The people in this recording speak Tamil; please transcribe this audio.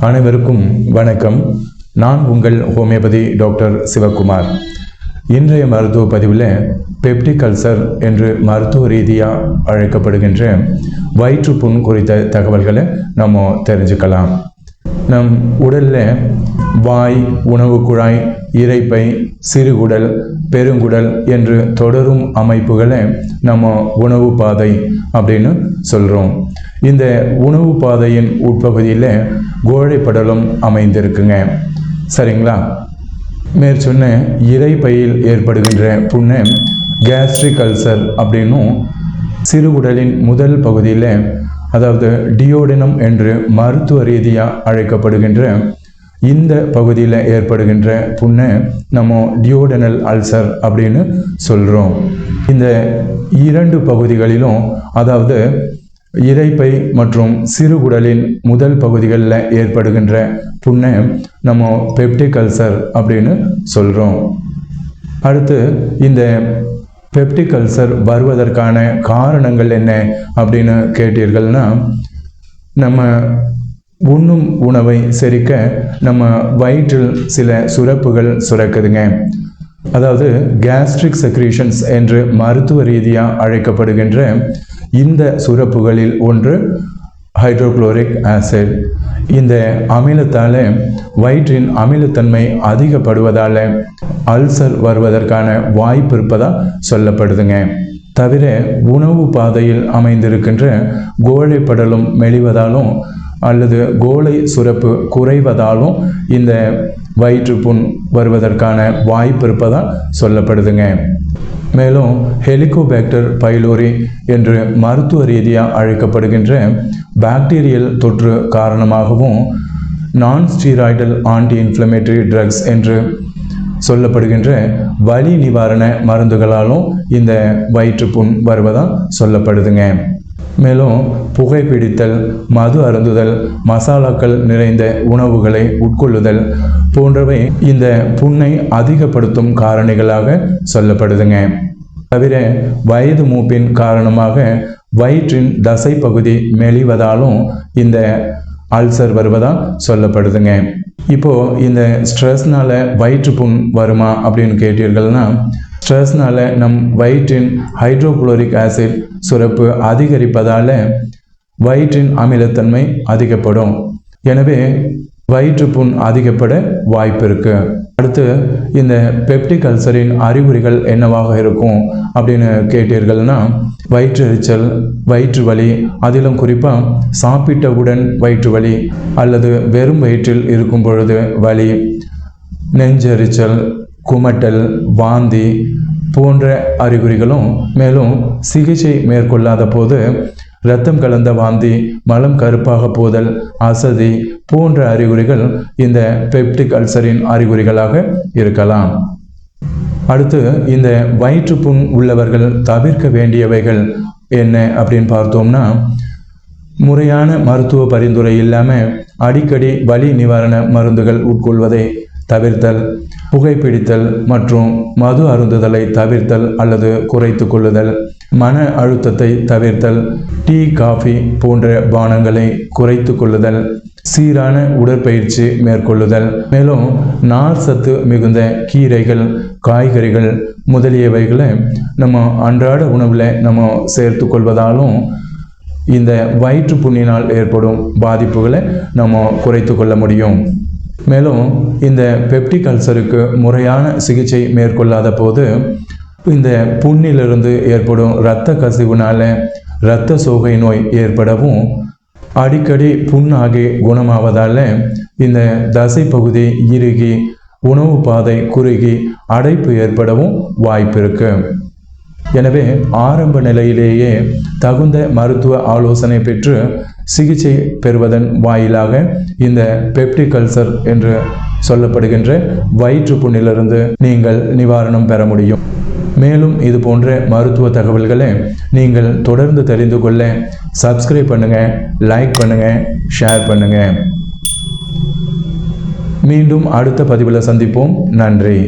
அனைவருக்கும் வணக்கம். நான் உங்கள் ஹோமியோபதி டாக்டர் சிவகுமார். இன்றைய மருத்துவ பதிவில் பெப்டிக் அல்சர் என்று மருத்துவ ரீதியாக அழைக்கப்படுகின்ற வயிற்றுப்புண் குறித்த தகவல்களை நம்ம தெரிஞ்சுக்கலாம். நம் உடலில் வாய், உணவு குழாய், இரைப்பை, சிறுகுடல், பெருங்குடல் என்று தொடரும் அமைப்புகளை நம்ம உணவு பாதை அப்படின்னு சொல்கிறோம். இந்த உணவு பாதையின் உட்பகுதியில் கோழைப்படலம் அமைந்திருக்குங்க. சரிங்களா? மேற்சொன்ன இரைப்பையில் ஏற்படுகின்ற புண்ணை கேஸ்ட்ரிக் அல்சர் அப்படின்னும், சிறுகுடலின் முதல் பகுதியில் அதாவது டியோடனம் என்று மருத்துவ ரீதியாக அழைக்கப்படுகின்ற இந்த பகுதியில் ஏற்படுகின்ற புண்ணை நம்ம டியோடனல் அல்சர் அப்படின்னு சொல்கிறோம். இந்த இரண்டு பகுதிகளிலும் அதாவது இரைப்பை மற்றும் சிறுகுடலின் முதல் பகுதிகளில் ஏற்படுகின்ற புண்ணை நம்ம பெப்டிக் அல்சர் அப்படின்னு சொல்கிறோம். அடுத்து இந்த பெப்டிக் அல்சர் வருவதற்கான காரணங்கள் என்ன அப்படின்னு கேட்டீர்கள்னா, நம்ம உண்ணும் உணவை செரிக்க நம்ம வயிற்றில் சில சுரப்புகள் சுரக்குதுங்க. அதாவது கேஸ்ட்ரிக் செக்ரீஷன்ஸ் என்று மருத்துவ ரீதியாக அழைக்கப்படுகின்ற இந்த சுரப்புகளில் ஒன்று ஹைட்ரோகுளோரிக் ஆசிட். இந்த அமிலத்தால் வயிற்றின் அமிலத்தன்மை அதிகப்படுவதால் அல்சர் வருவதற்கான வாய்ப்பு இருப்பதாக சொல்லப்படுதுங்க. தவிர உணவு பாதையில் அமைந்திருக்கின்ற கோழைப்படலம் மெலிவதாலும் அல்லது கோழை சுரப்பு குறைவதாலும் இந்த வயிற்றுப்புண் வருவதற்கான வாய்ப்பு இருப்பதாக சொல்லப்படுதுங்க. மேலும் ஹெலிகோபாக்டர் பைலோரி என்று மருத்துவ ரீதியாக அழைக்கப்படுகின்ற பாக்டீரியல் தொற்று காரணமாகவும், நான் ஸ்டீராய்டல் ஆன்டி இன்ஃப்ளமேட்டரி ட்ரக்ஸ் என்று சொல்லப்படுகின்ற வலி நிவாரண மருந்துகளாலும் இந்த வயிற்றுப்புண் வருவதாக சொல்லப்படுதுங்க. மேலும் புகைப்பிடித்தல், மது அருந்துதல், மசாலாக்கள் நிறைந்த உணவுகளை உட்கொள்ளுதல் போன்றவை இந்த புண்ணை அதிகப்படுத்தும் காரணிகளாக சொல்லப்படுதுங்க. தவிர வயது மூப்பின் காரணமாக வயிற்றின் தசை பகுதி மெலிவதாலும் இந்த அல்சர் வருவதாக சொல்லப்படுதுங்க. இப்போது இந்த ஸ்ட்ரெஸ்னால வயிற்றுப்புண் வருமா அப்படின்னு கேட்டீர்கள்னா, ஸ்ட்ரெஸ்னால நம் வயிற்றின் ஹைட்ரோகுளோரிக் ஆசிட் சுரப்பு அதிகரிப்பதால் வயிற்றின் அமிலத்தன்மை அதிகப்படும். எனவே வயிற்றுப்புண் அதிகப்பட வாய்ப்பு இருக்கு. அடுத்து இந்த பெப்டிக் அல்சரின் அறிகுறிகள் என்னவாக இருக்கும் அப்படின்னு கேட்டீர்கள்னா, வயிற்றெரிச்சல், வயிற்று வலி, அதிலும் குறிப்பாக சாப்பிட்டவுடன் வயிற்று வலி அல்லது வெறும் வயிற்றில் இருக்கும் பொழுது வலி, நெஞ்செரிச்சல், குமட்டல், வாந்தி போன்ற அறிகுறிகளும், மேலும் சிகிச்சை மேற்கொள்ளாத போது இரத்தம் கலந்த வாந்தி, மலம் கருப்பாக போதல், அசதி போன்ற அறிகுறிகள் இந்த பெப்டிக் அல்சரின் அறிகுறிகளாக இருக்கலாம். அடுத்து இந்த வயிற்றுப்புண் உள்ளவர்கள் தவிர்க்க வேண்டியவைகள் என்ன அப்படின்னு பார்த்தோம்னா, முறையான மருத்துவ பரிந்துரை இல்லாமல் அடிக்கடி வலி நிவாரண மருந்துகள் உட்கொள்வதை தவிர்த்தல், புகைப்பிடித்தல் மற்றும் மது அருந்துதலை தவிர்த்தல் அல்லது குறைத்து கொள்ளுதல், மன அழுத்தத்தை தவிர்த்தல், டீ, காஃபி போன்ற பானங்களை குறைத்து கொள்ளுதல், சீரான உடற்பயிற்சி மேற்கொள்ளுதல், மேலும் நார் சத்து மிகுந்த கீரைகள், காய்கறிகள் முதலியவைகளை நம்ம அன்றாட உணவில் நம்ம சேர்த்து கொள்வதாலும் இந்த வயிற்றுப்புண்ணினால் ஏற்படும் பாதிப்புகளை நம்ம குறைத்து கொள்ள முடியும். மேலும் இந்த பெப்டிக் அல்சருக்கு முறையான சிகிச்சை மேற்கொள்ளாத போது இந்த புண்ணிலிருந்து ஏற்படும் இரத்த கசிவுனால இரத்த சோகை நோய் ஏற்படவும், அடிக்கடி புண்ணாகி குணமாவதால் இந்த தசை பகுதி இறுகி உணவு பாதை குறுகி அடைப்பு ஏற்படவும் வாய்ப்பு இருக்கு. எனவே ஆரம்ப நிலையிலேயே தகுந்த மருத்துவ ஆலோசனை பெற்று சிகிச்சை பெறுவதன் வாயிலாக இந்த பெப்டிக் அல்சர் என்று சொல்லப்படுகின்ற வயிற்றுப்புண்ணிலிருந்து நீங்கள் நிவாரணம் பெற முடியும். மேலும் இது போன்ற மருத்துவ தகவல்களை நீங்கள் தொடர்ந்து தெரிந்து கொள்ள சப்ஸ்கிரைப் பண்ணுங்கள், லைக் பண்ணுங்கள், ஷேர் பண்ணுங்கள். மீண்டும் அடுத்த பதிவில் சந்திப்போம். நன்றி.